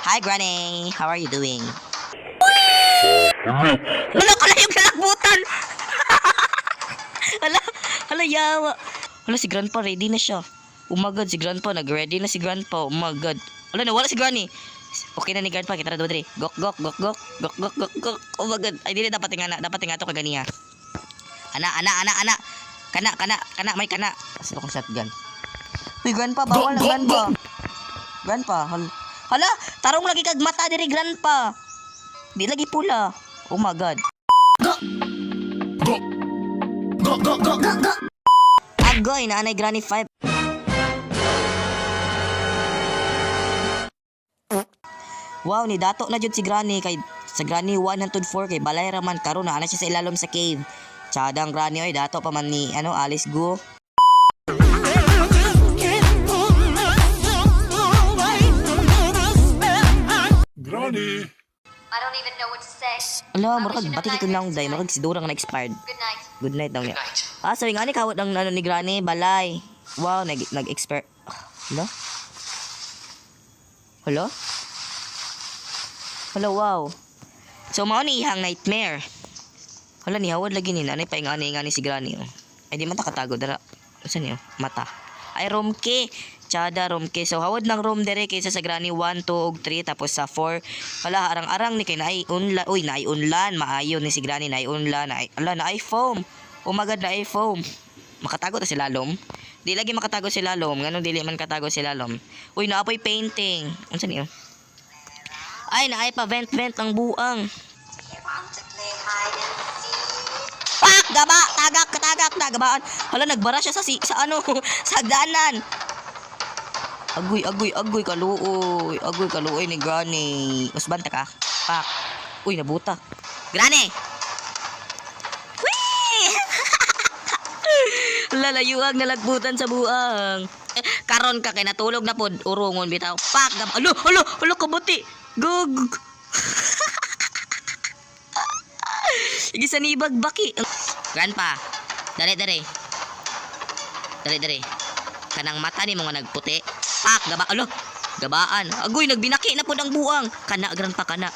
Hi, Granny. How are you doing? Wala ka lang yung nalagbutan. Hala, yawa. Wala, si Grandpa, ready na siya. Oh my God, si Grandpa, nag-ready na si Grandpa. Oh my God. Wala, nawala si Granny. Okay na ni Grandpa, kita na doon, Dre. Gok. Oh my God. Ay, dapat nga to kaganiya. Ana. Kana, may kana. Kasi akong shotgun. Uy, Grandpa, bawal na Grandpa. Grandpa, hala, tarong lagi kag mata diri Grandpa. Di lagi pula. Oh my God. Go. Agoy, naanay Granny 5. Wow, ni dato na jud si Granny kay sa Granny 104 kay balay raman karon na siya sa ilalom sa cave. Tsadang Granny oy, dato pa man ni Alice Go. Granny! I don't even know what to say. Ala, murag batik ito lang day, murag si Durang na expired. Good night. Good night daw niya. So yung ani kawat ng ni Granny balay. Wow, nag-expert. Hello, wow. So mao ni ihang nightmare. Hala, ni hawad lagi ni nanay pa ingani si Granny. Oh. Ay di man ta katago dara. Unsa niyo? Mata. Ay romke. Tsada romke. So hawad ng room dire kaysa sa Granny 1, 2 ug 3 tapos sa 4. Hala, arang-arang ni kay naay unlan. Uy, naay unlan, maayo ni si Granny naay unlan. Naay foam. Oh my God, naay foam. Makatago ta si Lalom. Di lagi makatago si Lalom. Ngano dili man katago si Lalom. Uy, naapoy painting. Unsa niyo? Ay, naay pa vent ang buang. You want to play hide and seek? Pak! Gaba! Tagak! Gabaan! Hala, nagbara siya sa sa hagdanan. Agoy, kaluoy. Agoy, kaluoy ni Granny. Mas banta ka. Pak! Uy, nabuta. Granny! Whee! Lalayuang nalagbutan sa buang. Karon ka kay natulog na pod. Urungon bitaw. Pak! Gaba! Alo, kabuti! Gug! Igisa ni bagbaki. Grandpa, dali. Kanang mata ni mga nagputi. Pak, gaba, alo, gabaan. Agoy, nagbinaki na po ng buang. Kana, Grandpa, kana.